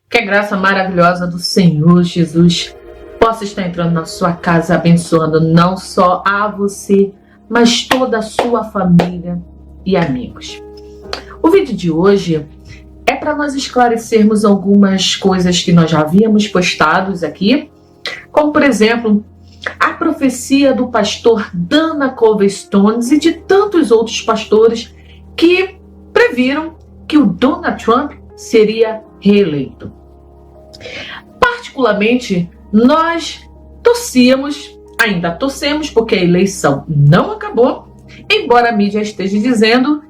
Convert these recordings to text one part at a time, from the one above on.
Que a graça maravilhosa do Senhor Jesus possa estar entrando na sua casa, abençoando não só a você, mas toda a sua família e amigos. O vídeo de hoje é para nós esclarecermos algumas coisas que nós já havíamos postados aqui, como por exemplo, a profecia do pastor Dana Coverstones e de tantos outros pastores que previram que o Donald Trump seria reeleito. Particularmente, nós ainda torcemos, porque a eleição não acabou, embora a mídia esteja dizendo,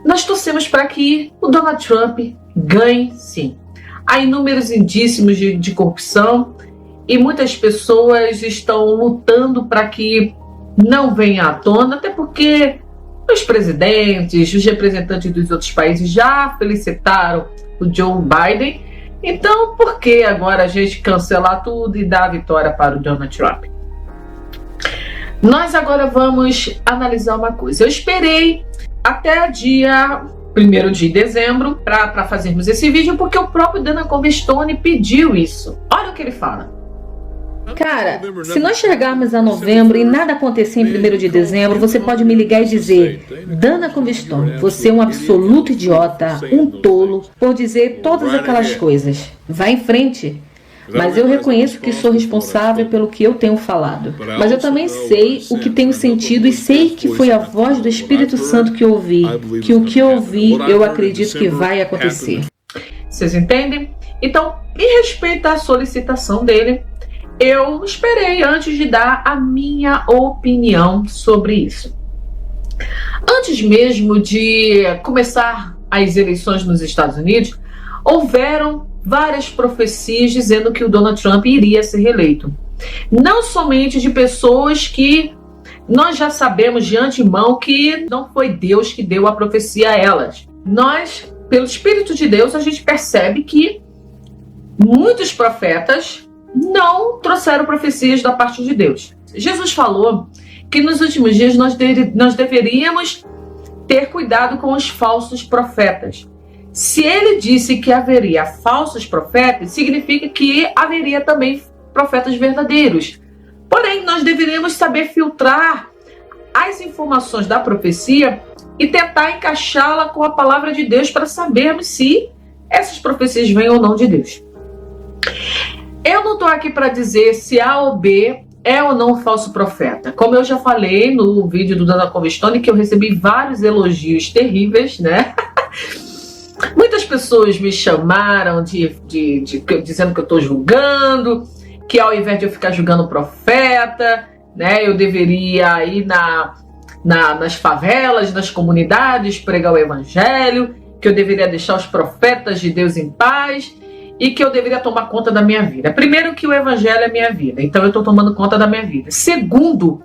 nós torcemos para que o Donald Trump ganhe sim. Há inúmeros indícios de corrupção e muitas pessoas estão lutando para que não venha à tona, até porque os presidentes, os representantes dos outros países já felicitaram o Joe Biden. Então, por que agora a gente cancelar tudo e dar a vitória para o Donald Trump? Nós agora vamos analisar uma coisa. Eu esperei até dia 1º de dezembro para fazermos esse vídeo, porque o próprio Dana Coverstone pediu isso. Olha o que ele fala. Cara, se nós chegarmos a novembro e nada acontecer em 1º de dezembro, você pode me ligar e dizer: Dana Coverstone, você é um absoluto idiota, um tolo, por dizer todas aquelas coisas. Vá em frente. Mas eu reconheço que sou responsável pelo que eu tenho falado. Mas eu também sei o que tenho sentido e sei que foi a voz do Espírito Santo que ouvi. Que o que eu ouvi, eu acredito que vai acontecer. Vocês entendem? Então, em respeito à solicitação dele, eu esperei antes de dar a minha opinião sobre isso. Antes mesmo de começar as eleições nos Estados Unidos, houveram várias profecias dizendo que o Donald Trump iria ser reeleito. Não somente de pessoas que nós já sabemos de antemão que não foi Deus que deu a profecia a elas. Nós, pelo Espírito de Deus, a gente percebe que muitos profetas não trouxeram profecias da parte de Deus. Jesus falou que nos últimos dias nós deveríamos ter cuidado com os falsos profetas. Se ele disse que haveria falsos profetas, significa que haveria também profetas verdadeiros. Porém, nós deveríamos saber filtrar as informações da profecia e tentar encaixá-la com a palavra de Deus para sabermos se essas profecias vêm ou não de Deus. Eu não estou aqui para dizer se A ou B é ou não um falso profeta. Como eu já falei no vídeo do Dana Coverstone, que eu recebi vários elogios terríveis, né? Muitas pessoas me chamaram dizendo que eu estou julgando, que ao invés de eu ficar julgando o profeta, né, eu deveria ir nas favelas, nas comunidades, pregar o evangelho, que eu deveria deixar os profetas de Deus em paz e que eu deveria tomar conta da minha vida. Primeiro, que o evangelho é minha vida, então eu estou tomando conta da minha vida. Segundo,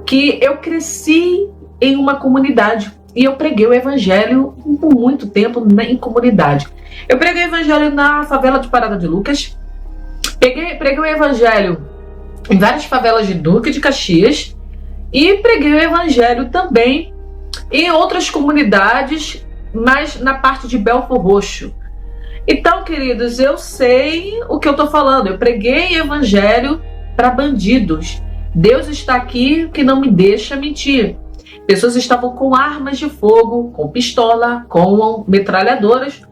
que eu cresci em uma comunidade e eu preguei o evangelho por muito tempo em comunidade. Eu preguei o evangelho na favela de Parada de Lucas, preguei o evangelho em várias favelas de Duque de Caxias e preguei o evangelho também em outras comunidades, mas na parte de Belford Roxo. Então, queridos, eu sei o que eu estou falando. Eu preguei evangelho para bandidos. Deus está aqui que não me deixa mentir. Pessoas estavam com armas de fogo, com pistola, com metralhadoras.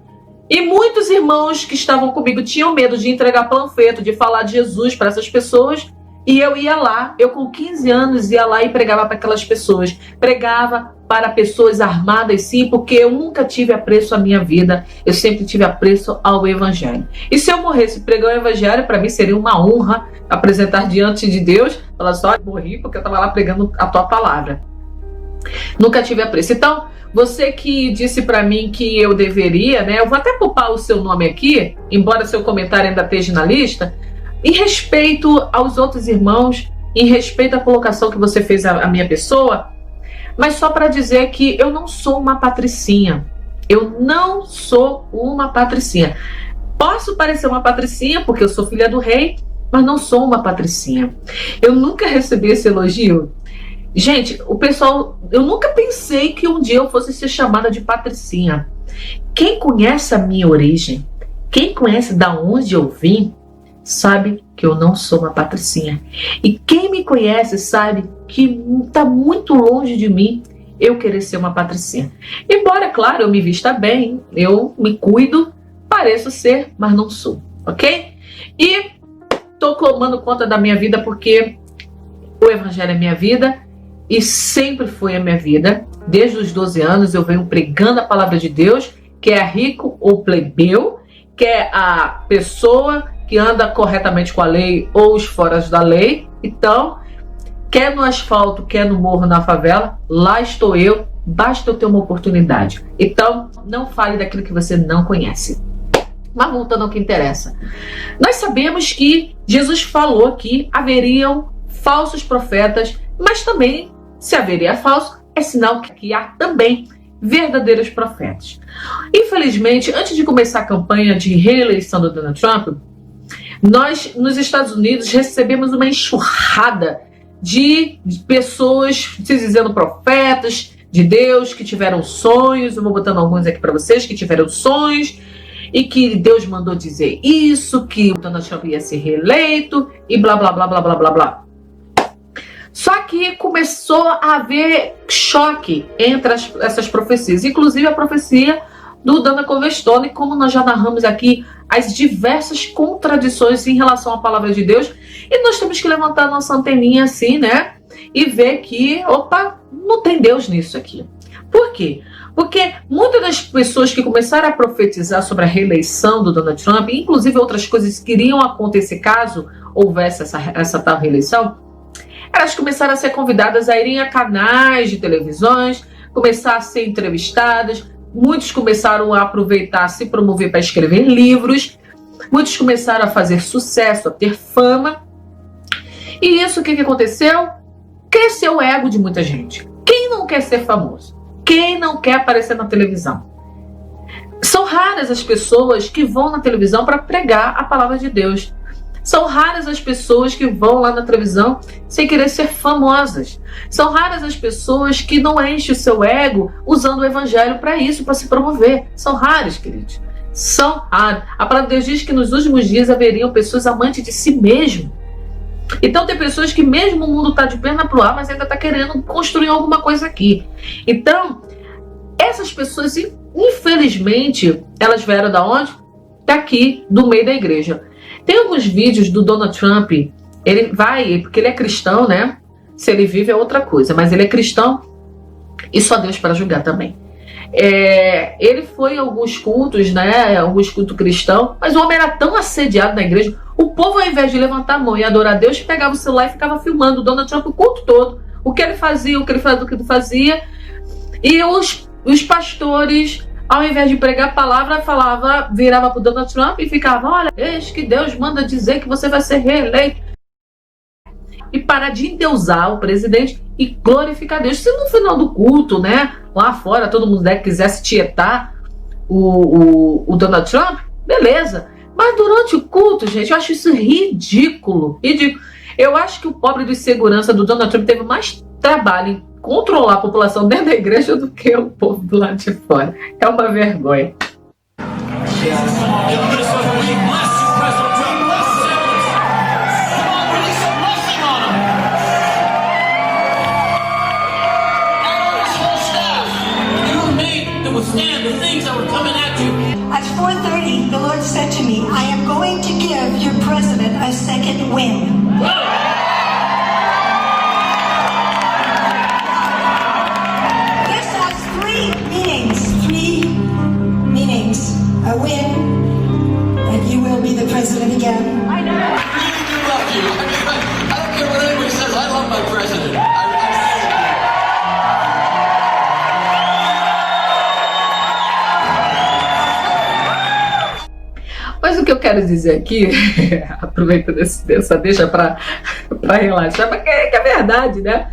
E muitos irmãos que estavam comigo tinham medo de entregar panfleto, de falar de Jesus para essas pessoas. E eu ia lá, eu com 15 anos ia lá e pregava para aquelas pessoas. Pregava para pessoas armadas, sim, porque eu nunca tive apreço à minha vida. Eu sempre tive apreço ao evangelho. E se eu morresse pregando o evangelho, para mim seria uma honra apresentar diante de Deus. Falar só, eu morri porque eu estava lá pregando a tua palavra. Nunca tive apreço. Então, você que disse para mim que eu deveria, né? Eu vou até poupar o seu nome aqui, embora seu comentário ainda esteja na lista. Em respeito aos outros irmãos, em respeito à colocação que você fez à minha pessoa, mas só para dizer que eu não sou uma patricinha. Eu não sou uma patricinha. Posso parecer uma patricinha porque eu sou filha do rei, mas não sou uma patricinha. Eu nunca recebi esse elogio. Gente, o pessoal, eu nunca pensei que um dia eu fosse ser chamada de patricinha. Quem conhece a minha origem, Quem conhece da onde eu vim, sabe que eu não sou uma patricinha. E quem me conhece sabe que está muito longe de mim eu querer ser uma patricinha. Embora, claro, eu me vista bem, eu me cuido, pareço ser, mas não sou, ok? E estou tomando conta da minha vida porque o evangelho é minha vida e sempre foi a minha vida. Desde os 12 anos eu venho pregando a palavra de Deus, quer rico ou plebeu, quer a pessoa que anda corretamente com a lei ou os foras da lei. Então, quer no asfalto, quer no morro, na favela, lá estou eu, basta eu ter uma oportunidade. Então, não fale daquilo que você não conhece. Mas voltando ao que interessa. Nós sabemos que Jesus falou que haveriam falsos profetas, mas também, se haveria falso, é sinal que há também verdadeiros profetas. Infelizmente, antes de começar a campanha de reeleição do Donald Trump, nós, nos Estados Unidos, recebemos uma enxurrada de pessoas se dizendo profetas de Deus, que tiveram sonhos. Eu vou botando alguns aqui para vocês, que tiveram sonhos e que Deus mandou dizer isso, que o Donald Trump ia ser reeleito e blá, blá, blá, blá, blá, blá, blá. Só que começou a haver choque entre essas profecias, inclusive a profecia do Dana Covestone, como nós já narramos aqui, as diversas contradições em relação à palavra de Deus, e nós temos que levantar a nossa anteninha assim, né, e ver que, opa, não tem Deus nisso aqui. Por quê? Porque muitas das pessoas que começaram a profetizar sobre a reeleição do Donald Trump, inclusive outras coisas que iriam acontecer caso houvesse essa tal reeleição, elas começaram a ser convidadas a irem a canais de televisões, começar a ser entrevistadas. Muitos começaram a aproveitar, a se promover para escrever livros. Muitos começaram a fazer sucesso, a ter fama. E isso, o que aconteceu? Cresceu o ego de muita gente. Quem não quer ser famoso? Quem não quer aparecer na televisão? São raras as pessoas que vão na televisão para pregar a palavra de Deus. São raras as pessoas que vão lá na televisão sem querer ser famosas. São raras as pessoas que não enchem o seu ego usando o evangelho para isso, para se promover. São raras, queridos. São raras. A palavra de Deus diz que nos últimos dias haveriam pessoas amantes de si mesmo. Então tem pessoas que mesmo o mundo está de perna pro ar, mas ainda está querendo construir alguma coisa aqui. Então, essas pessoas, infelizmente, elas vieram da onde? Daqui, do meio da igreja. Tem alguns vídeos do Donald Trump, ele vai, porque ele é cristão, né? Se ele vive é outra coisa, mas ele é cristão e só Deus para julgar também. Ele foi em alguns cultos, né? Alguns cultos cristãos, mas o homem era tão assediado na igreja, o povo, ao invés de levantar a mão e adorar a Deus, pegava o celular e ficava filmando o Donald Trump o culto todo, o que ele fazia, o que ele fazia, e os pastores, ao invés de pregar a palavra, virava para o Donald Trump e ficava: olha, eis que Deus manda dizer que você vai ser reeleito. E parar de endeusar o presidente e glorificar Deus. Se no final do culto, né, lá fora, todo mundo quisesse tietar o Donald Trump, beleza. Mas durante o culto, gente, eu acho isso ridículo. Ridículo. Eu acho que o pobre de segurança do Donald Trump teve mais trabalho em controlar a população dentro da igreja do que o povo do lado de fora. É uma vergonha. At 4:30, the Lord said to me, I am going to give your president a second win. This has three meanings. A win, and you will be the president again. I know. I really do love you. I don't care what anybody says, I love my president. Mas o que eu quero dizer aqui, aproveitando essa deixa para relaxar, porque é verdade, né?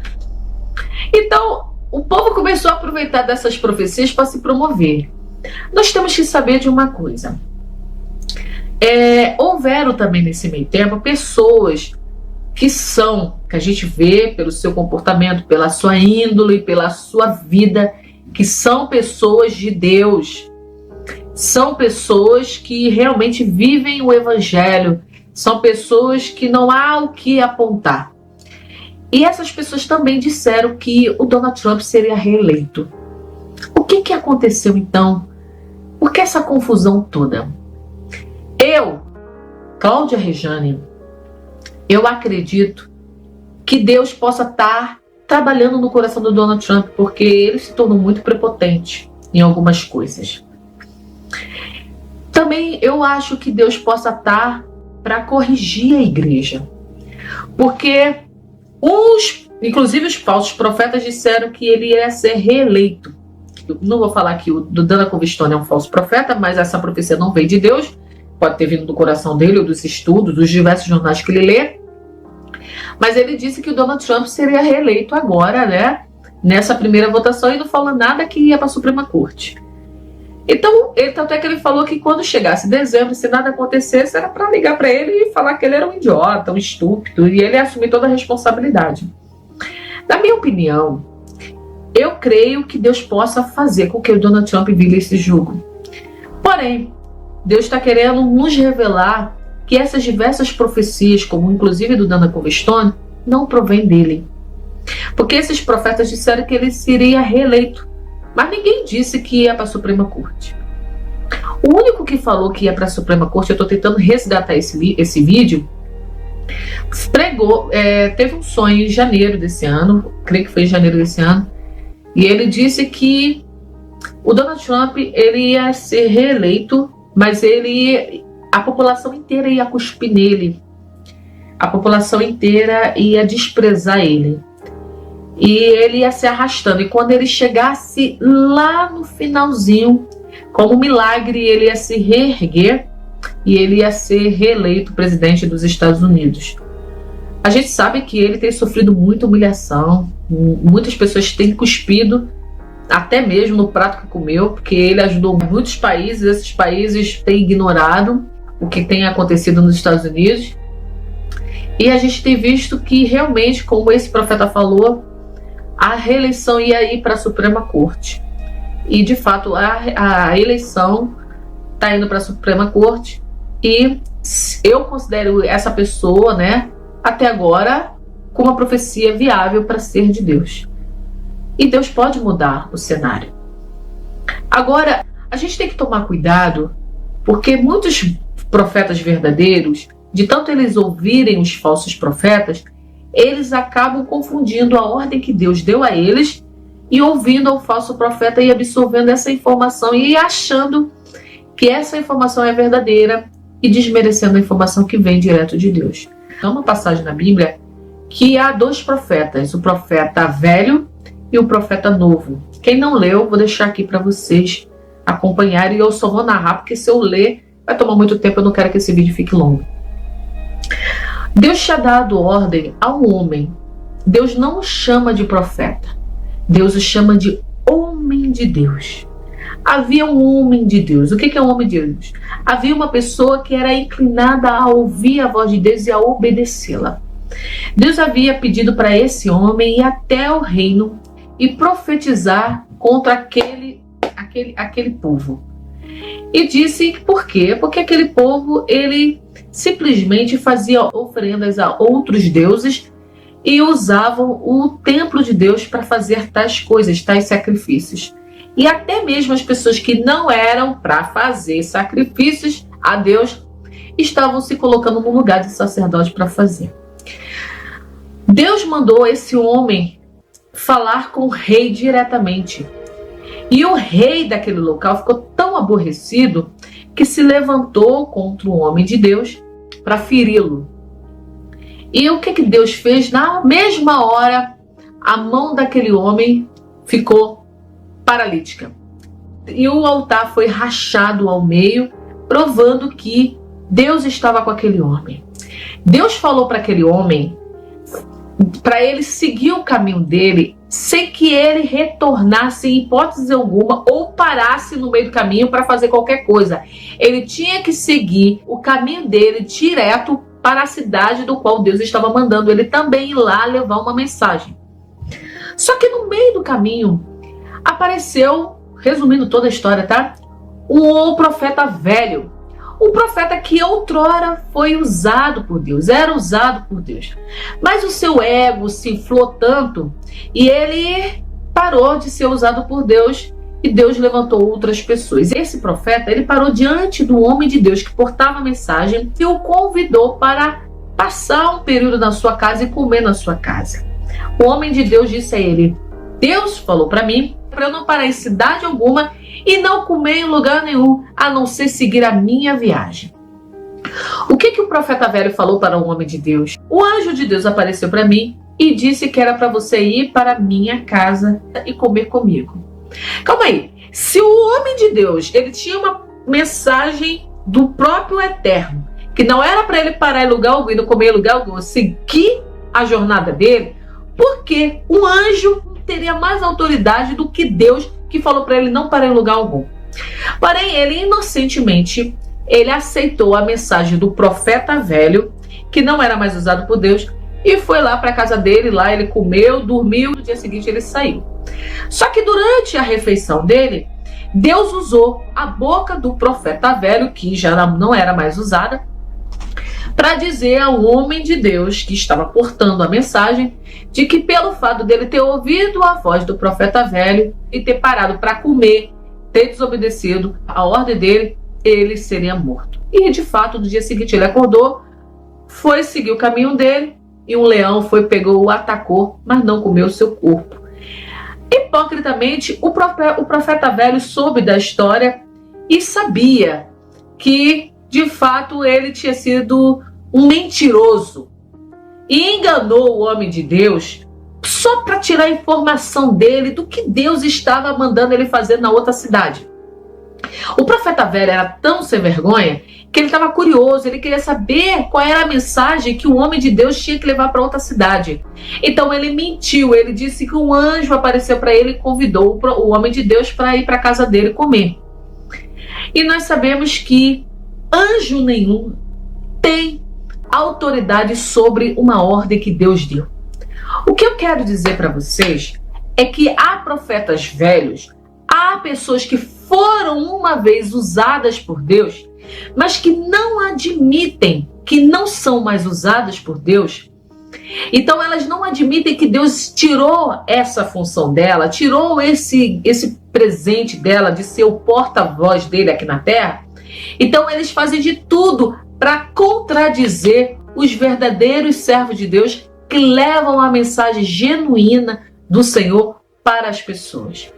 Então, o povo começou a aproveitar dessas profecias para se promover. Nós temos que saber de uma coisa. Houveram também nesse meio tempo pessoas que a gente vê pelo seu comportamento, pela sua índole, pela sua vida, que são pessoas de Deus, são pessoas que realmente vivem o evangelho, são pessoas que não há o que apontar. E essas pessoas também disseram que o Donald Trump seria reeleito. O que aconteceu então? Por que essa confusão toda? Eu, Cláudia Rejane, eu acredito que Deus possa estar trabalhando no coração do Donald Trump, porque ele se tornou muito prepotente em algumas coisas. Também eu acho que Deus possa estar para corrigir a igreja, porque inclusive os falsos profetas disseram que ele ia ser reeleito. Eu não vou falar que o Dana Covistone é um falso profeta, mas essa profecia não veio de Deus, pode ter vindo do coração dele, ou dos estudos, dos diversos jornais que ele lê. Mas ele disse que o Donald Trump seria reeleito agora, né? Nessa primeira votação, e não falou nada que ia para a Suprema Corte. Então, tanto é que ele falou que quando chegasse dezembro, se nada acontecesse, era para ligar para ele e falar que ele era um idiota, um estúpido, e ele ia assumir toda a responsabilidade. Na minha opinião, eu creio que Deus possa fazer com que o Donald Trump vire esse jugo. Porém, Deus está querendo nos revelar que essas diversas profecias, como inclusive do Dana Covistone, não provém dele. Porque esses profetas disseram que ele seria reeleito, mas ninguém disse que ia para a Suprema Corte. O único que falou que ia para a Suprema Corte, eu estou tentando resgatar esse vídeo, teve um sonho em janeiro desse ano, creio que foi em janeiro desse ano, e ele disse que o Donald Trump ele ia ser reeleito, mas a população inteira ia cuspir nele. A população inteira ia desprezar ele. E ele ia se arrastando. E quando ele chegasse lá no finalzinho, como um milagre, ele ia se reerguer e ele ia ser reeleito presidente dos Estados Unidos. A gente sabe que ele tem sofrido muita humilhação. Muitas pessoas têm cuspido, até mesmo no prato que comeu, porque ele ajudou muitos países. Esses países têm ignorado o que tem acontecido nos Estados Unidos. E a gente tem visto que realmente, como esse profeta falou, a reeleição ia ir para a Suprema Corte. E de fato a eleição está indo para a Suprema Corte. E eu considero essa pessoa, né, até agora, com uma profecia viável para ser de Deus. E Deus pode mudar o cenário. Agora, a gente tem que tomar cuidado, porque muitos profetas verdadeiros, de tanto eles ouvirem os falsos profetas, eles acabam confundindo a ordem que Deus deu a eles e ouvindo ao falso profeta e absorvendo essa informação e achando que essa informação é verdadeira e desmerecendo a informação que vem direto de Deus. Há uma passagem na Bíblia que há dois profetas, o profeta velho e o profeta novo. Quem não leu, vou deixar aqui para vocês acompanharem, e eu só vou narrar, porque se eu ler vai tomar muito tempo, eu não quero que esse vídeo fique longo. Deus tinha dado ordem ao homem. Deus não o chama de profeta. Deus o chama de homem de Deus. Havia um homem de Deus. O que é um homem de Deus? Havia uma pessoa que era inclinada a ouvir a voz de Deus e a obedecê-la. Deus havia pedido para esse homem ir até o reino e profetizar contra aquele povo. E disse por quê? Porque aquele povo, ele simplesmente fazia oferendas a outros deuses e usavam o templo de Deus para fazer tais coisas, tais sacrifícios. E até mesmo as pessoas que não eram para fazer sacrifícios a Deus estavam se colocando no lugar de sacerdote para fazer. Deus mandou esse homem falar com o rei diretamente. E o rei daquele local ficou tão aborrecido que se levantou contra o homem de Deus para feri-lo. E o que Deus fez? Na mesma hora, a mão daquele homem ficou paralítica. E o altar foi rachado ao meio, provando que Deus estava com aquele homem. Deus falou para aquele homem, para ele seguir o caminho dele, sem que ele retornasse em hipótese alguma ou parasse no meio do caminho para fazer qualquer coisa. Ele tinha que seguir o caminho dele direto para a cidade do qual Deus estava mandando ele também ir lá levar uma mensagem. Só que no meio do caminho apareceu, resumindo toda a história, tá? o profeta velho. Um profeta que outrora foi usado por Deus, era usado por Deus. Mas o seu ego se inflou tanto e ele parou de ser usado por Deus e Deus levantou outras pessoas. Esse profeta, ele parou diante do homem de Deus que portava a mensagem e o convidou para passar um período na sua casa e comer na sua casa. O homem de Deus disse a ele: Deus falou para mim para eu não parar em cidade alguma e não comer em lugar nenhum, a não ser seguir a minha viagem. O que o profeta velho falou para o homem de Deus? O anjo de Deus apareceu para mim e disse que era para você ir para a minha casa e comer comigo. Calma aí. Se o homem de Deus, ele tinha uma mensagem do próprio Eterno, que não era para ele parar em lugar algum e não comer em lugar algum, seguir a jornada dele, porque um anjo teria mais autoridade do que Deus, que falou para ele não parar em lugar algum. Porém, ele inocentemente, ele aceitou a mensagem do profeta velho, que não era mais usado por Deus, e foi lá para a casa dele. Lá ele comeu, dormiu, no dia seguinte ele saiu. Só que durante a refeição dele, Deus usou a boca do profeta velho, que já não era mais usada, para dizer ao homem de Deus que estava portando a mensagem de que pelo fato dele ter ouvido a voz do profeta velho e ter parado para comer, ter desobedecido a ordem dele, ele seria morto. E de fato, no dia seguinte ele acordou, foi seguir o caminho dele e um leão pegou, o atacou, mas não comeu seu corpo. Hipocritamente, o profeta velho soube da história e sabia que de fato ele tinha sido um mentiroso e enganou o homem de Deus só para tirar a informação dele do que Deus estava mandando ele fazer na outra cidade. O profeta velho era tão sem vergonha que ele estava curioso, ele queria saber qual era a mensagem que o homem de Deus tinha que levar para outra cidade. Então ele mentiu, ele disse que um anjo apareceu para ele e convidou o homem de Deus para ir para a casa dele comer. E nós sabemos que anjo nenhum tem autoridade sobre uma ordem que Deus deu. O que eu quero dizer para vocês é que há profetas velhos, há pessoas que foram uma vez usadas por Deus, mas que não admitem que não são mais usadas por Deus. Então elas não admitem que Deus tirou essa função dela, tirou esse presente dela de ser o porta-voz dele aqui na terra. Então eles fazem de tudo para contradizer os verdadeiros servos de Deus que levam a mensagem genuína do Senhor para as pessoas.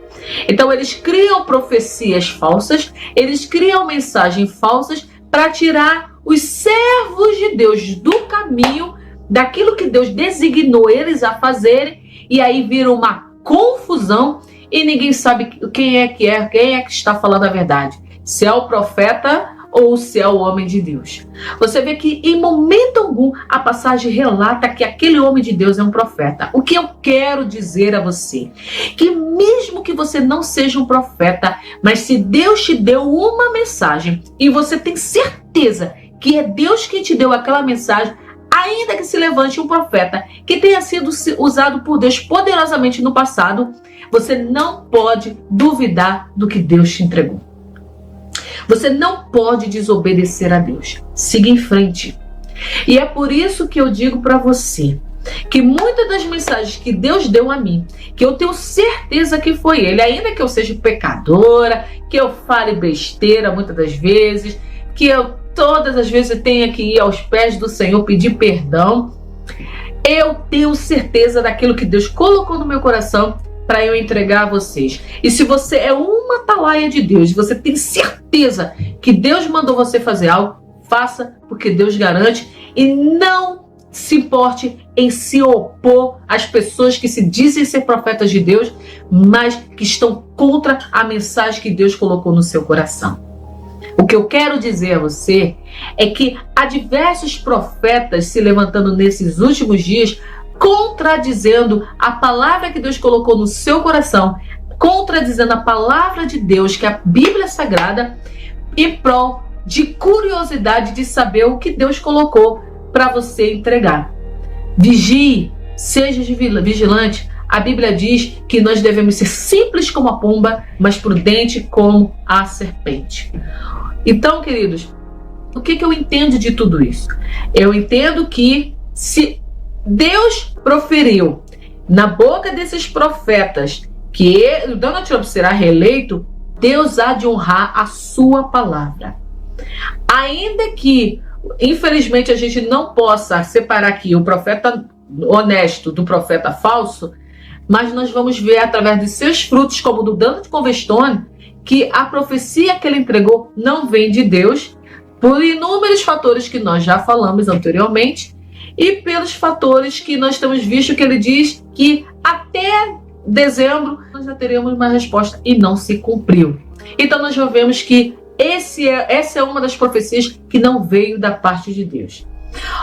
Então eles criam profecias falsas, eles criam mensagens falsas para tirar os servos de Deus do caminho, daquilo que Deus designou eles a fazerem, e aí vira uma confusão e ninguém sabe quem é que está falando a verdade. Se é o profeta ou se é o homem de Deus. Você vê que em momento algum a passagem relata que aquele homem de Deus é um profeta. O que eu quero dizer a você? Que mesmo que você não seja um profeta, mas se Deus te deu uma mensagem e você tem certeza que é Deus quem te deu aquela mensagem, ainda que se levante um profeta que tenha sido usado por Deus poderosamente no passado, você não pode duvidar do que Deus te entregou. Você não pode desobedecer a Deus. Siga em frente. E é por isso que eu digo para você que muitas das mensagens que Deus deu a mim, que eu tenho certeza que foi Ele, ainda que eu seja pecadora, que eu fale besteira muitas das vezes, que eu todas as vezes tenha que ir aos pés do Senhor pedir perdão, eu tenho certeza daquilo que Deus colocou no meu coração para eu entregar a vocês. E se você é uma atalaia de Deus, você tem certeza que Deus mandou você fazer algo, faça, porque Deus garante, e não se importe em se opor às pessoas que se dizem ser profetas de Deus, mas que estão contra a mensagem que Deus colocou no seu coração. O que eu quero dizer a você é que há diversos profetas se levantando nesses últimos dias, contradizendo a palavra que Deus colocou no seu coração, contradizendo a palavra de Deus, que é a Bíblia Sagrada, em prol de curiosidade de saber o que Deus colocou para você entregar. Vigie, seja vigilante, a Bíblia diz que nós devemos ser simples como a pomba, mas prudente como a serpente. Então, queridos, o que eu entendo de tudo isso? Eu entendo que se Deus proferiu na boca desses profetas que Donald Trump será reeleito, Deus há de honrar a sua palavra. Ainda que, infelizmente, a gente não possa separar aqui o profeta honesto do profeta falso, mas nós vamos ver através de seus frutos, como o do Donald Convestone, que a profecia que ele entregou não vem de Deus, por inúmeros fatores que nós já falamos anteriormente, e pelos fatores que nós temos visto que ele diz que até dezembro nós já teremos uma resposta e não se cumpriu. Então nós já vemos que essa é uma das profecias que não veio da parte de Deus.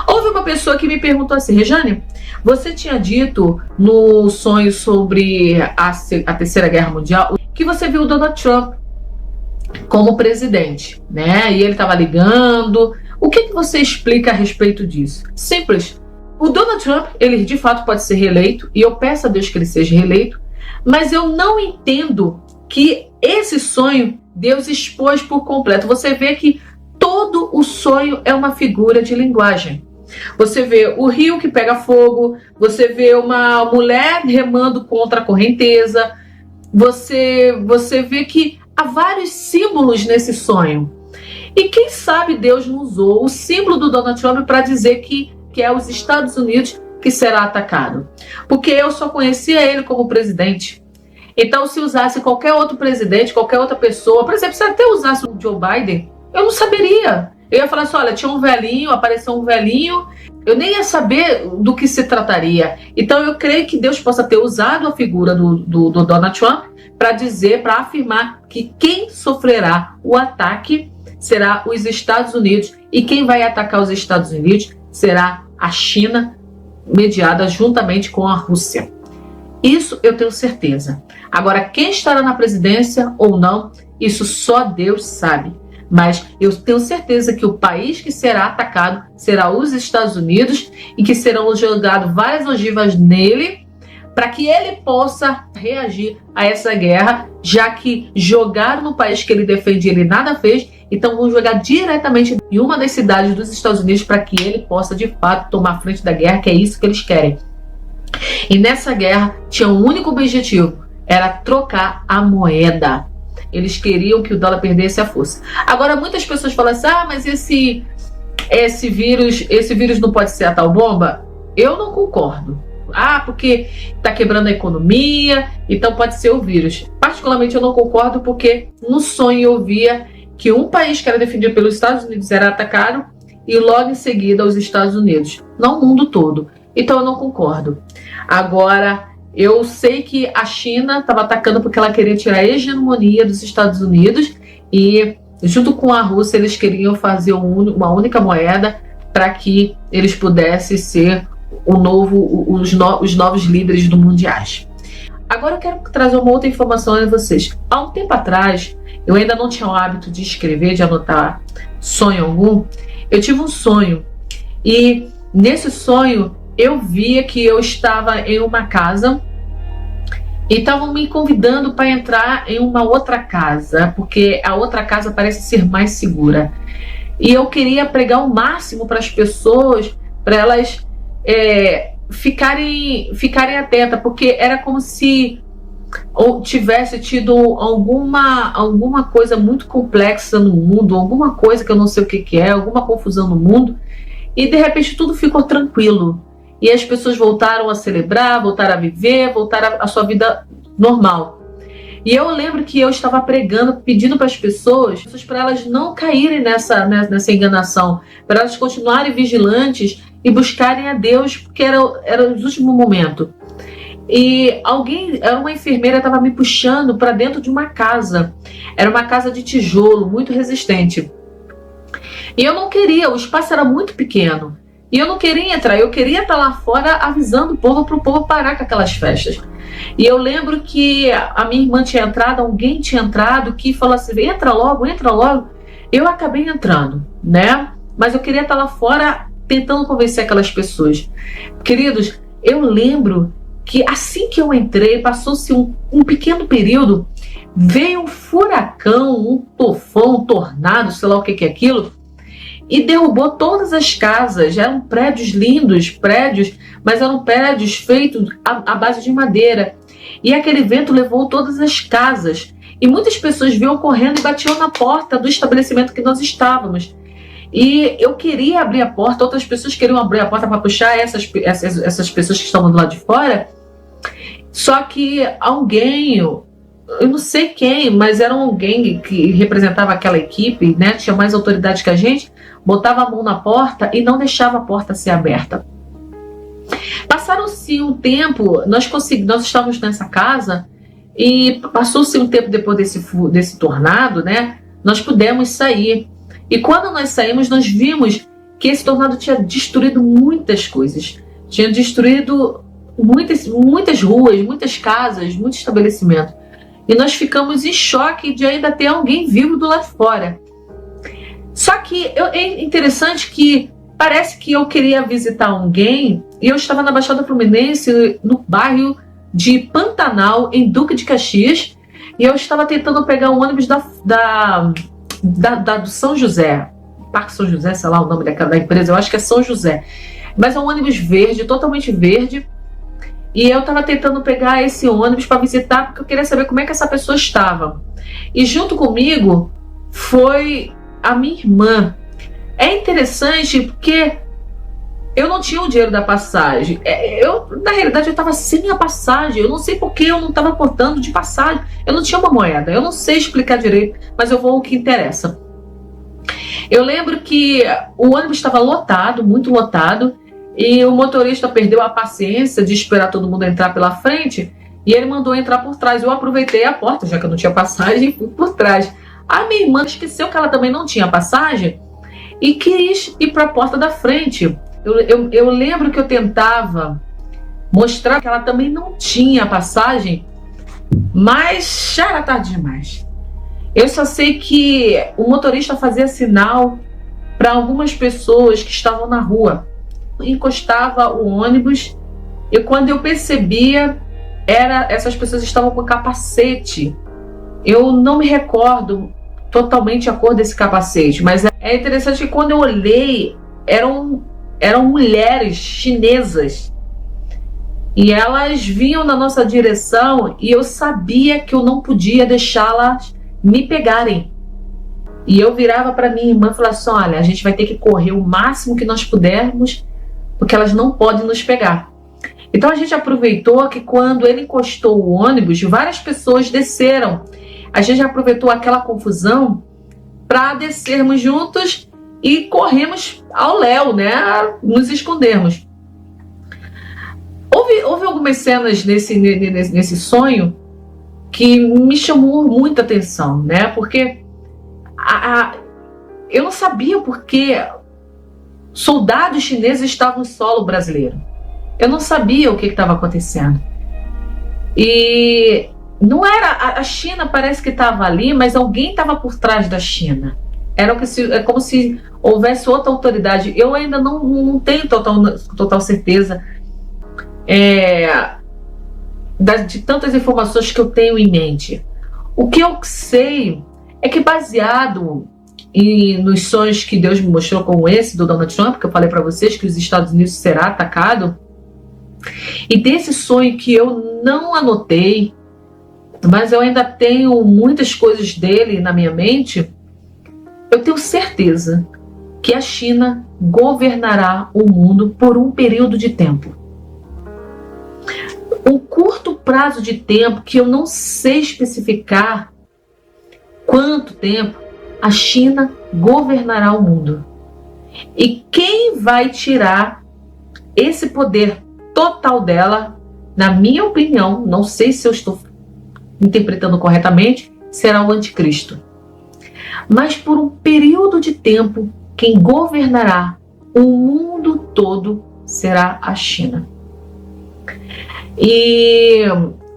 Houve uma pessoa que me perguntou assim: Rejane, você tinha dito no sonho sobre a Terceira Guerra Mundial que você viu o Donald Trump como presidente, né? E ele estava ligando. O que você explica a respeito disso? Simples. O Donald Trump, ele de fato pode ser reeleito, e eu peço a Deus que ele seja reeleito, mas eu não entendo que esse sonho Deus expôs por completo. Você vê que todo o sonho é uma figura de linguagem. Você vê o rio que pega fogo, você vê uma mulher remando contra a correnteza, você vê que há vários símbolos nesse sonho. E quem sabe Deus não usou o símbolo do Donald Trump para dizer que é os Estados Unidos que será atacado. Porque eu só conhecia ele como presidente. Então, se usasse qualquer outro presidente, qualquer outra pessoa, por exemplo, se até usasse o Joe Biden, eu não saberia. Eu ia falar assim: olha, tinha um velhinho, apareceu um velhinho, eu nem ia saber do que se trataria. Então, eu creio que Deus possa ter usado a figura do Donald Trump para dizer, para afirmar que quem sofrerá o ataque será os Estados Unidos, e quem vai atacar os Estados Unidos será a China, mediada juntamente com a Rússia. Isso eu tenho certeza. Agora, quem estará na presidência ou não, isso só Deus sabe. Mas eu tenho certeza que o país que será atacado será os Estados Unidos, e que serão jogadas várias ogivas nele para que ele possa reagir a essa guerra, já que jogaram no país que ele defende, ele nada fez. Então vão jogar diretamente em uma das cidades dos Estados Unidos para que ele possa de fato tomar a frente da guerra, que é isso que eles querem. E nessa guerra tinha um único objetivo: era trocar a moeda. Eles queriam que o dólar perdesse a força. Agora muitas pessoas falam assim: ah, mas esse vírus não pode ser a tal bomba. Eu não concordo. Ah, porque está quebrando a economia, então pode ser o vírus. Particularmente eu não concordo, porque no sonho eu via que um país que era defendido pelos Estados Unidos era atacado, e logo em seguida os Estados Unidos, não o mundo todo. Então eu não concordo. Agora, eu sei que a China estava atacando porque ela queria tirar a hegemonia dos Estados Unidos, e junto com a Rússia eles queriam fazer uma única moeda para que eles pudessem ser os novos líderes do mundiais. Agora eu quero trazer uma outra informação a vocês. Há um tempo atrás, eu ainda não tinha o hábito de escrever, de anotar sonho algum. Eu tive um sonho, e nesse sonho eu via que eu estava em uma casa e estavam me convidando para entrar em uma outra casa, porque a outra casa parece ser mais segura. E eu queria pregar o máximo para as pessoas, para elas ficarem atentas, porque era como se tivesse tido alguma coisa muito complexa no mundo, alguma coisa que eu não sei o que é, alguma confusão no mundo, e de repente tudo ficou tranquilo. E as pessoas voltaram a celebrar, voltaram a viver, voltaram a sua vida normal. E eu lembro que eu estava pregando, pedindo para as pessoas, para elas não caírem nessa enganação, para elas continuarem vigilantes e buscarem a Deus, porque era o último momento. E uma enfermeira, estava me puxando para dentro de uma casa. Era uma casa de tijolo, muito resistente. E eu não queria, o espaço era muito pequeno. E eu não queria entrar, eu queria estar lá fora avisando o povo, para o povo parar com aquelas festas. E eu lembro que a minha irmã tinha entrado, alguém tinha entrado, que falou assim: entra logo, entra logo. Eu acabei entrando, né? Mas eu queria estar lá fora tentando convencer aquelas pessoas. Queridos, eu lembro que assim que eu entrei, passou-se um pequeno período, veio um furacão, um tufão, um tornado, sei lá o que é aquilo, e derrubou todas as casas. Eram prédios lindos, mas eram prédios feitos à base de madeira. E aquele vento levou todas as casas. E muitas pessoas vinham correndo e batiam na porta do estabelecimento que nós estávamos. E eu queria abrir a porta, outras pessoas queriam abrir a porta para puxar essas pessoas que estavam do lado de fora. Só que alguém, eu não sei quem, mas era alguém que representava aquela equipe, né? Tinha mais autoridade que a gente, botava a mão na porta e não deixava a porta ser aberta. Passaram-se um tempo, nós estávamos nessa casa, e passou-se um tempo depois desse tornado, né? Nós pudemos sair. E quando nós saímos, nós vimos que esse tornado tinha destruído muitas coisas. Tinha destruído muitas ruas, muitas casas, muitos estabelecimentos. E nós ficamos em choque de ainda ter alguém vivo do lado de fora. Só que é interessante que parece que eu queria visitar alguém e eu estava na Baixada Fluminense, no bairro de Pantanal, em Duque de Caxias, e eu estava tentando pegar um ônibus do São José, Parque São José, sei lá o nome da empresa, eu acho que é São José, mas é um ônibus verde, totalmente verde, e eu estava tentando pegar esse ônibus para visitar, porque eu queria saber como é que essa pessoa estava. E junto comigo foi a minha irmã. É interessante porque eu não tinha o dinheiro da passagem. Na realidade, eu estava sem a passagem. Eu não sei por que eu não estava aportando de passagem. Eu não tinha uma moeda. Eu não sei explicar direito, mas eu vou ao que interessa. Eu lembro que o ônibus estava lotado, muito lotado, e o motorista perdeu a paciência de esperar todo mundo entrar pela frente, e ele mandou entrar por trás. Eu aproveitei a porta, já que eu não tinha passagem, e fui por trás. A minha irmã esqueceu que ela também não tinha passagem e quis ir para a porta da frente. Eu lembro que eu tentava mostrar que ela também não tinha passagem, mas já era tarde demais. Eu só sei que o motorista fazia sinal para algumas pessoas que estavam na rua. Encostava o ônibus e quando eu percebia, essas pessoas estavam com capacete. Eu não me recordo totalmente a cor desse capacete, mas é interessante que quando eu olhei, eram mulheres chinesas e elas vinham na nossa direção e eu sabia que eu não podia deixá-las me pegarem. E eu virava para minha irmã e falava assim: olha, a gente vai ter que correr o máximo que nós pudermos, porque elas não podem nos pegar. Então a gente aproveitou que quando ele encostou o ônibus, várias pessoas desceram. A gente aproveitou aquela confusão para descermos juntos e corremos ao léu, né? Nos escondermos. Houve algumas cenas nesse sonho que me chamou muita atenção, né? Porque eu não sabia porque soldados chineses estavam no solo brasileiro. Eu não sabia o que estava acontecendo. E não era a China, parece que estava ali, mas alguém estava por trás da China. É como se houvesse outra autoridade. Eu ainda não tenho total certeza de tantas informações que eu tenho em mente. O que eu sei é que, baseado nos sonhos que Deus me mostrou, como esse do Donald Trump, que eu falei para vocês que os Estados Unidos será atacado, e desse sonho que eu não anotei, mas eu ainda tenho muitas coisas dele na minha mente, eu tenho certeza que a China governará o mundo por um período de tempo. Um curto prazo de tempo que eu não sei especificar quanto tempo a China governará o mundo. E quem vai tirar esse poder total dela, na minha opinião, não sei se eu estou interpretando corretamente, será o anticristo. Mas por um período de tempo, quem governará o mundo todo será a China. E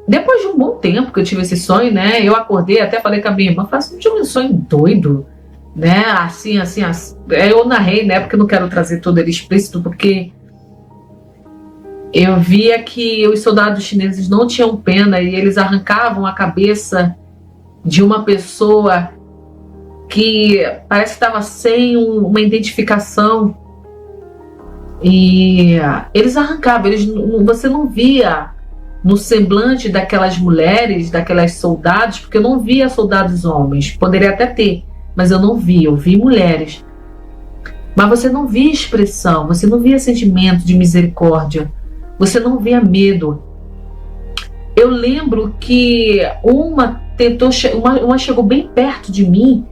depois de um bom tempo que eu tive esse sonho, né, eu acordei, até falei com a minha irmã, falei assim, não tive um sonho doido, né, assim. Eu narrei, né, porque eu não quero trazer todo ele explícito, porque eu via que os soldados chineses não tinham pena e eles arrancavam a cabeça de uma pessoa que parece que estava sem uma identificação, e eles arrancavam, você não via no semblante daquelas mulheres, daquelas soldados, porque eu não via soldados homens, poderia até ter, mas eu vi mulheres, mas você não via expressão, você não via sentimento de misericórdia, você não via medo. Eu lembro que uma chegou bem perto de mim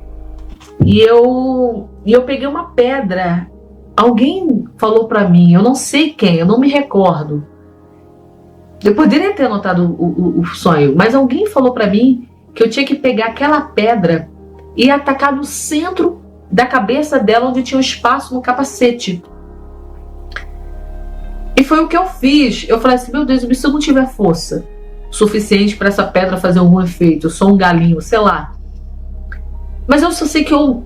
e eu peguei uma pedra. Alguém falou para mim, eu não sei quem, eu não me recordo. Eu poderia ter anotado o sonho, mas alguém falou para mim que eu tinha que pegar aquela pedra e atacar no centro da cabeça dela, onde tinha um espaço no capacete. E foi o que eu fiz. Eu falei assim, meu Deus, se eu não tiver força suficiente para essa pedra fazer algum efeito, eu sou um galinho, sei lá. Mas eu só sei que eu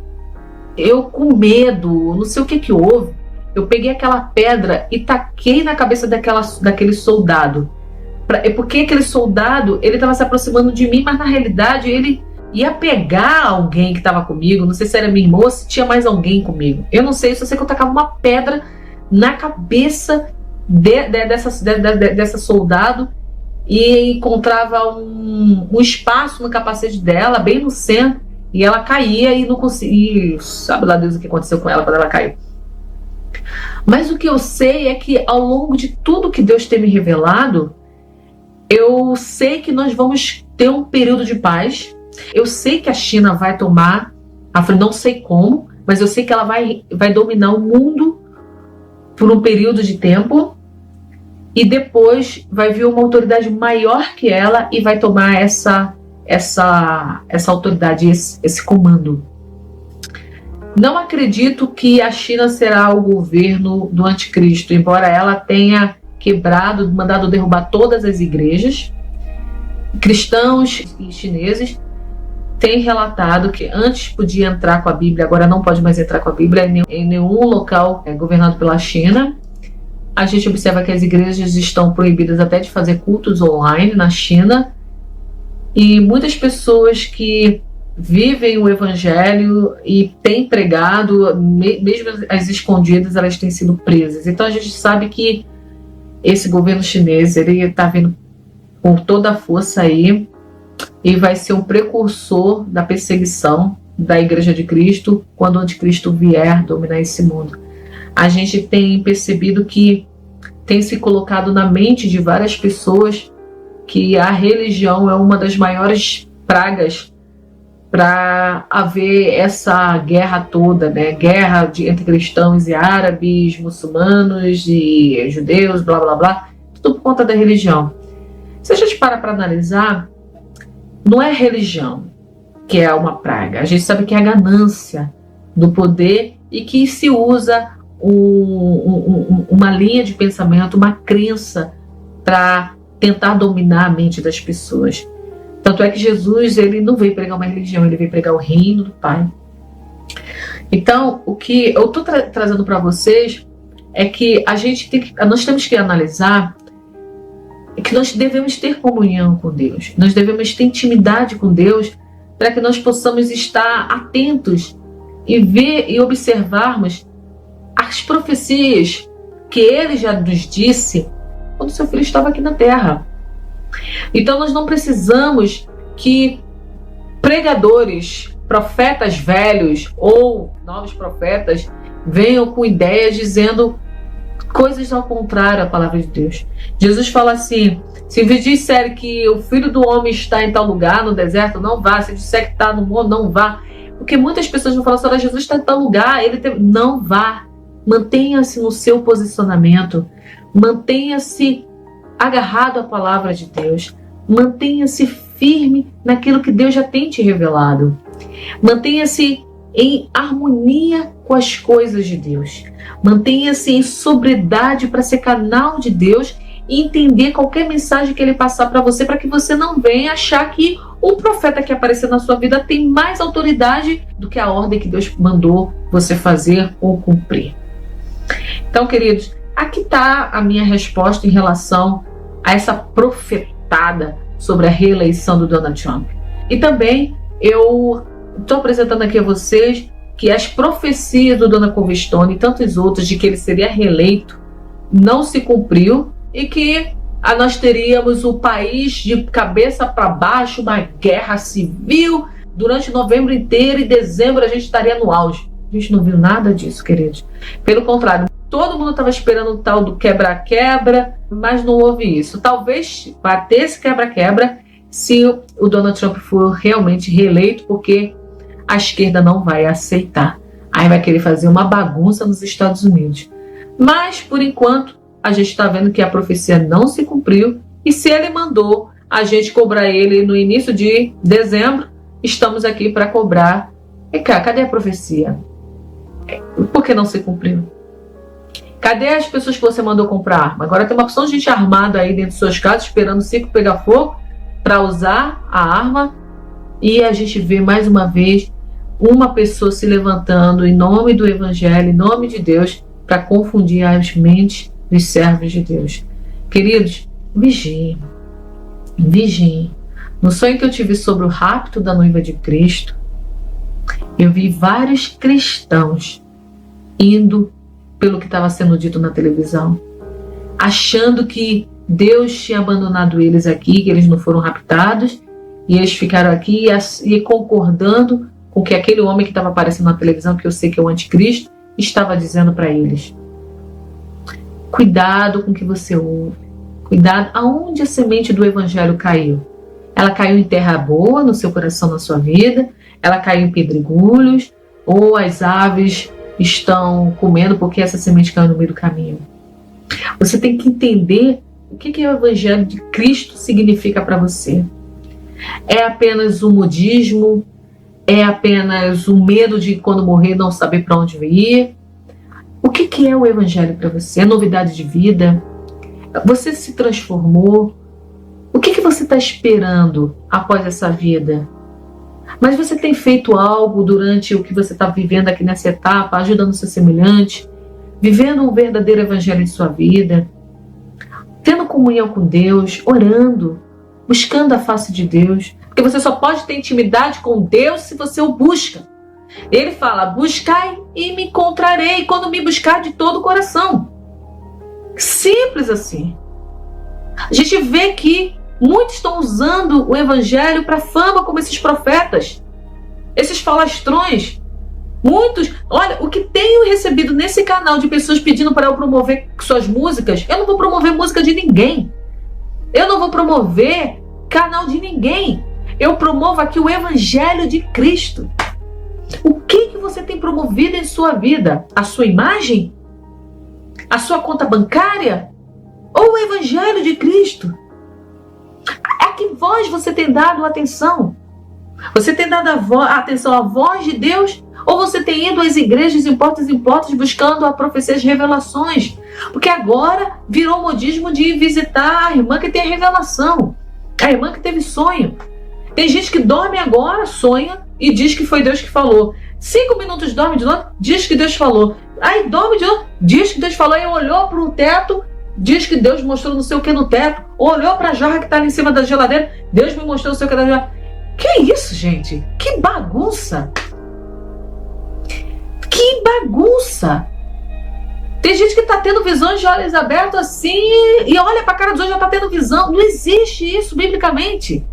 com medo, não sei o que houve, eu peguei aquela pedra e taquei na cabeça daquele soldado. Porque aquele soldado, ele estava se aproximando de mim, mas na realidade ele ia pegar alguém que estava comigo, não sei se era minha irmã ou se tinha mais alguém comigo. Eu não sei, só sei que eu tacava uma pedra na cabeça dessa soldado e encontrava um espaço no capacete dela, bem no centro, e ela caía e não conseguia. Sabe lá Deus o que aconteceu com ela quando ela caiu. Mas o que eu sei é que ao longo de tudo que Deus tem me revelado, eu sei que nós vamos ter um período de paz. Eu sei que a China vai tomar, não sei como, mas eu sei que ela vai dominar o mundo por um período de tempo, e depois vai vir uma autoridade maior que ela e vai tomar essa autoridade, esse comando. Não acredito que a China será o governo do anticristo, embora ela tenha quebrado, mandado derrubar todas as igrejas. Cristãos e chineses têm relatado que antes podia entrar com a Bíblia, agora não pode mais entrar com a Bíblia em nenhum local governado pela China. A gente observa que as igrejas estão proibidas até de fazer cultos online na China, e muitas pessoas que vivem o evangelho e têm pregado, mesmo as escondidas, elas têm sido presas. Então a gente sabe que esse governo chinês, ele está vindo com toda a força aí e vai ser um precursor da perseguição da Igreja de Cristo quando o anticristo vier dominar esse mundo. A gente tem percebido que tem se colocado na mente de várias pessoas que a religião é uma das maiores pragas para haver essa guerra toda, né? Guerra entre cristãos e árabes, muçulmanos e judeus, blá blá blá, tudo por conta da religião. Se a gente para analisar, não é religião que é uma praga. A gente sabe que é a ganância do poder e que se usa uma linha de pensamento, uma crença para tentar dominar a mente das pessoas. Tanto é que Jesus, ele não veio pregar uma religião, ele veio pregar o reino do Pai. Então, o que eu estou trazendo para vocês é que nós temos que analisar que nós devemos ter comunhão com Deus, nós devemos ter intimidade com Deus para que nós possamos estar atentos e ver e observarmos as profecias que Ele já nos disse quando seu Filho estava aqui na Terra. Então nós não precisamos que pregadores, profetas velhos ou novos profetas venham com ideias dizendo coisas ao contrário à palavra de Deus. Jesus fala assim: se disser que o Filho do Homem está em tal lugar, no deserto, não vá. Se disser que está no mundo, não vá. Porque muitas pessoas vão falar assim: Jesus está em tal lugar, não vá. Mantenha-se no seu posicionamento, mantenha-se agarrado à palavra de Deus, mantenha-se firme naquilo que Deus já tem te revelado, mantenha-se em harmonia com as coisas de Deus, mantenha-se em sobriedade para ser canal de Deus e entender qualquer mensagem que Ele passar para você, para que você não venha achar que um profeta que aparecer na sua vida tem mais autoridade do que a ordem que Deus mandou você fazer ou cumprir. Então, queridos, aqui está a minha resposta em relação a essa profetada sobre a reeleição do Donald Trump. E também eu estou apresentando aqui a vocês que as profecias do Dona Covistone e tantos outros de que ele seria reeleito não se cumpriu e que nós teríamos o país de cabeça para baixo, uma guerra civil durante novembro inteiro e dezembro a gente estaria no auge. A gente não viu nada disso, queridos. Pelo contrário, todo mundo estava esperando o tal do quebra-quebra, mas não houve isso. Talvez vá ter esse quebra-quebra se o Donald Trump for realmente reeleito, porque a esquerda não vai aceitar. Aí vai querer fazer uma bagunça nos Estados Unidos. Mas, por enquanto, a gente está vendo que a profecia não se cumpriu. E se ele mandou a gente cobrar ele no início de dezembro, estamos aqui para cobrar. E cá, cadê a profecia? Por que não se cumpriu? Cadê as pessoas que você mandou comprar arma? Agora tem uma opção de gente armada aí dentro de suas casas, esperando o circo pegar fogo para usar a arma. E a gente vê mais uma vez uma pessoa se levantando em nome do Evangelho, em nome de Deus, para confundir as mentes dos servos de Deus. Queridos, vigiem. Vigiem. No sonho que eu tive sobre o rapto da noiva de Cristo, eu vi vários cristãos indo pelo que estava sendo dito na televisão, achando que Deus tinha abandonado eles aqui, que eles não foram raptados, e eles ficaram aqui e concordando com o que aquele homem que estava aparecendo na televisão, que eu sei que é o anticristo, estava dizendo para eles. Cuidado com o que você ouve. Cuidado aonde a semente do evangelho caiu. Ela caiu em terra boa, no seu coração, na sua vida. Ela caiu em pedregulhos, ou as aves estão comendo porque essa semente caiu no meio do caminho. Você tem que entender o que o evangelho de Cristo significa para você. É apenas um modismo? É apenas o medo de quando morrer não saber para onde ir? O que é o evangelho para você? É novidade de vida? Você se transformou? O que você está esperando após essa vida? Mas você tem feito algo durante o que você está vivendo aqui nessa etapa, ajudando o seu semelhante, vivendo um verdadeiro evangelho em sua vida, tendo comunhão com Deus, orando, buscando a face de Deus? Porque você só pode ter intimidade com Deus se você o busca. Ele fala, buscai e me encontrarei quando me buscar de todo o coração. Simples assim. A gente vê que muitos estão usando o evangelho para fama, como esses profetas, esses falastrões. Muitos, olha, o que tenho recebido nesse canal de pessoas pedindo para eu promover suas músicas, eu não vou promover música de ninguém. Eu não vou promover canal de ninguém. Eu promovo aqui o evangelho de Cristo. O que você tem promovido em sua vida? A sua imagem? A sua conta bancária? Ou o evangelho de Cristo? A que voz você tem dado atenção? Você tem dado atenção à voz de Deus? Ou você tem ido às igrejas em portas buscando a profecia de revelações? Porque agora virou modismo de visitar a irmã que tem a revelação, a irmã que teve sonho. Tem gente que dorme agora, sonha e diz que foi Deus que falou. 5 minutos dorme de novo, diz que Deus falou. Aí dorme de novo, diz que Deus falou. Aí olhou para o teto, diz que Deus mostrou não sei o que no teto. Olhou para a jarra que está ali em cima da geladeira, Deus me mostrou não sei o que da jarra. Que isso, gente? Que bagunça! Que bagunça! Tem gente que está tendo visões de olhos abertos assim e olha para a cara dos outros, já está tendo visão. Não existe isso biblicamente.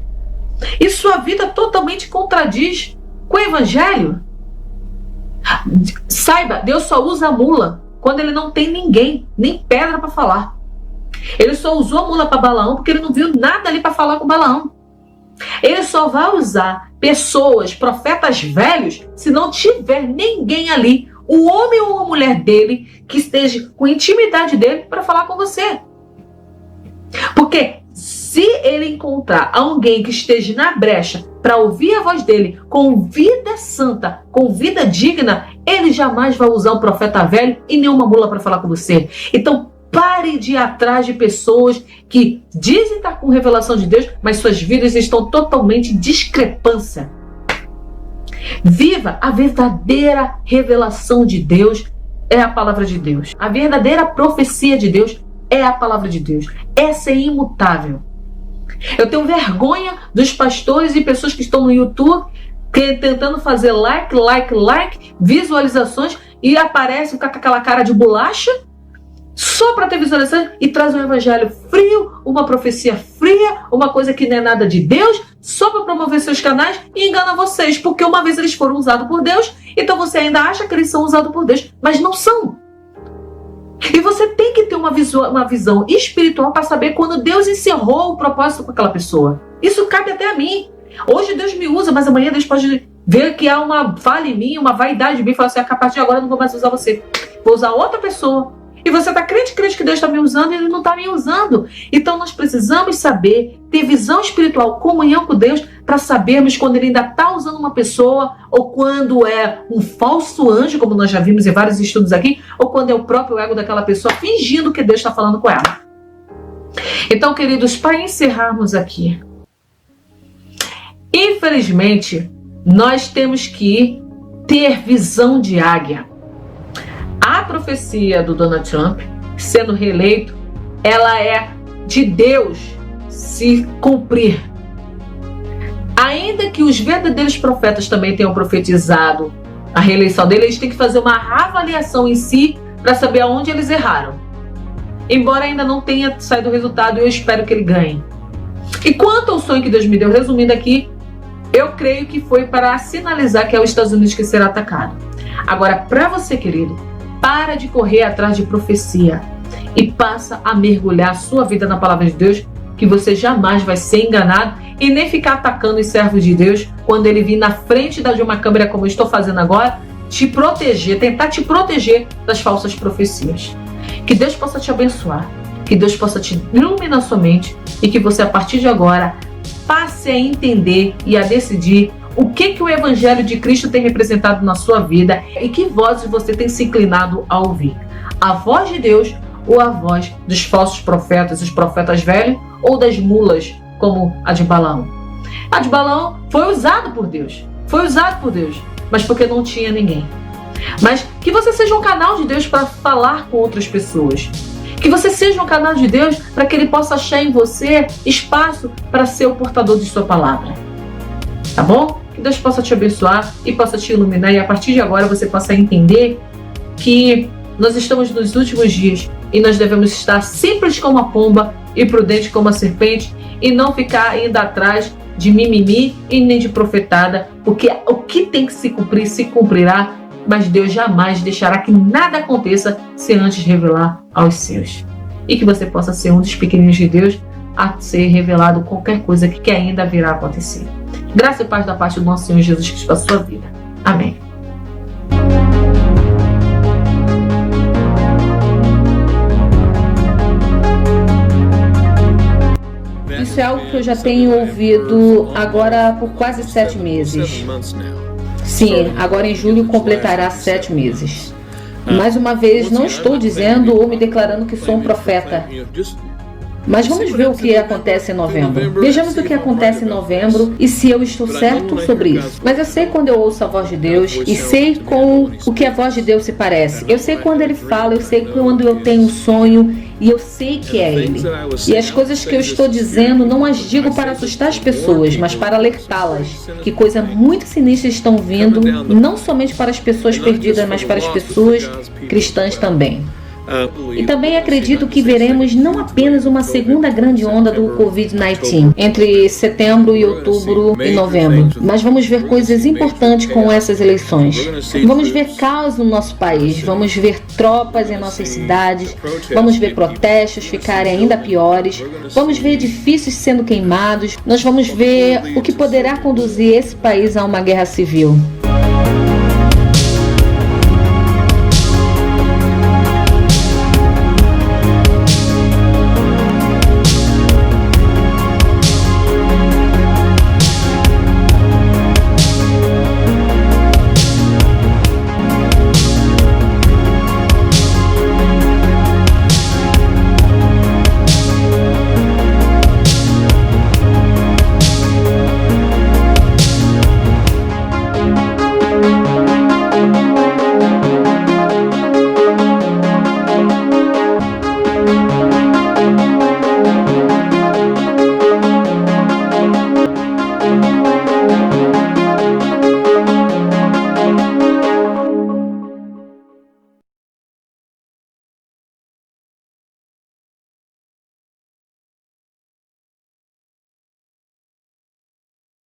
E sua vida totalmente contradiz com o evangelho. Saiba, Deus só usa a mula quando ele não tem ninguém, nem pedra para falar. Ele só usou a mula para Balaão porque ele não viu nada ali para falar com Balaão. Ele só vai usar pessoas, profetas velhos, se não tiver ninguém ali, um homem ou uma mulher dele, que esteja com intimidade dele para falar com você. Porque se ele encontrar alguém que esteja na brecha para ouvir a voz dele com vida santa, com vida digna, ele jamais vai usar um profeta velho e nenhuma mula para falar com você. Então pare de ir atrás de pessoas que dizem estar com revelação de Deus, mas suas vidas estão totalmente em discrepância. Viva a verdadeira revelação de Deus é a palavra de Deus. A verdadeira profecia de Deus é a palavra de Deus. Essa é imutável. Eu tenho vergonha dos pastores e pessoas que estão no YouTube tentando fazer like, visualizações, e aparecem com aquela cara de bolacha só para ter visualizações e traz um evangelho frio, uma profecia fria, uma coisa que não é nada de Deus, só para promover seus canais, e engana vocês, porque uma vez eles foram usados por Deus, então você ainda acha que eles são usados por Deus, mas não são. E você tem que ter uma visão espiritual para saber quando Deus encerrou o propósito com aquela pessoa. Isso cabe até a mim. Hoje Deus me usa, mas amanhã Deus pode ver que há uma falha em mim, uma vaidade em mim, e falar assim: a partir de agora eu não vou mais usar você, vou usar outra pessoa. E você está crente que Deus está me usando, e Ele não está me usando. Então nós precisamos saber, ter visão espiritual, comunhão com Deus, para sabermos quando Ele ainda está usando uma pessoa, ou quando é um falso anjo, como nós já vimos em vários estudos aqui, ou quando é o próprio ego daquela pessoa fingindo que Deus está falando com ela. Então, queridos, para encerrarmos aqui, infelizmente, nós temos que ter visão de águia. A profecia do Donald Trump, sendo reeleito, ela é de Deus se cumprir. Ainda que os verdadeiros profetas também tenham profetizado a reeleição dele, eles têm que fazer uma avaliação em si para saber aonde eles erraram. Embora ainda não tenha saído o resultado, eu espero que ele ganhe. E quanto ao sonho que Deus me deu, resumindo aqui, eu creio que foi para sinalizar que é os Estados Unidos que será atacado. Agora, para você, querido, para de correr atrás de profecia e passa a mergulhar a sua vida na palavra de Deus, que você jamais vai ser enganado e nem ficar atacando os servos de Deus quando ele vir na frente de uma câmera, como eu estou fazendo agora, te proteger, tentar te proteger das falsas profecias. Que Deus possa te abençoar, que Deus possa te iluminar sua mente e que você, a partir de agora, passe a entender e a decidir o que o Evangelho de Cristo tem representado na sua vida e que vozes você tem se inclinado a ouvir. A voz de Deus ou a voz dos falsos profetas, os profetas velhos, ou das mulas, como a de Balaão. A de Balaão foi usado por Deus, mas porque não tinha ninguém. Mas que você seja um canal de Deus para falar com outras pessoas. Que você seja um canal de Deus para que Ele possa achar em você espaço para ser o portador de sua palavra. Tá bom? Que Deus possa te abençoar e possa te iluminar, e a partir de agora você possa entender que nós estamos nos últimos dias e nós devemos estar simples como a pomba e prudentes como a serpente, e não ficar indo atrás de mimimi e nem de profetada, porque o que tem que se cumprir, se cumprirá, mas Deus jamais deixará que nada aconteça sem antes revelar aos seus. E que você possa ser um dos pequeninos de Deus a ser revelado qualquer coisa que ainda virá a acontecer. Graça e paz da parte do nosso Senhor Jesus Cristo para a sua vida. Amém. Isso é algo que eu já tenho ouvido agora por quase 7 meses. Sim, agora em julho completará 7 meses. Mais uma vez, não estou dizendo ou me declarando que sou um profeta. Mas vamos ver o que acontece em novembro. Vejamos o que acontece em novembro e se eu estou certo sobre isso. Mas eu sei quando eu ouço a voz de Deus e sei com o que a voz de Deus se parece. Eu sei quando Ele fala, eu sei quando eu tenho um sonho e eu sei que é Ele. E as coisas que eu estou dizendo não as digo para assustar as pessoas, mas para alertá-las que coisas muito sinistras estão vindo, não somente para as pessoas perdidas, mas para as pessoas cristãs também. E também acredito que veremos não apenas uma segunda grande onda do Covid-19 entre setembro e outubro e novembro, mas vamos ver coisas importantes com essas eleições. Vamos ver caos no nosso país, vamos ver tropas em nossas cidades, vamos ver protestos ficarem ainda piores, vamos ver edifícios sendo queimados, nós vamos ver o que poderá conduzir esse país a uma guerra civil.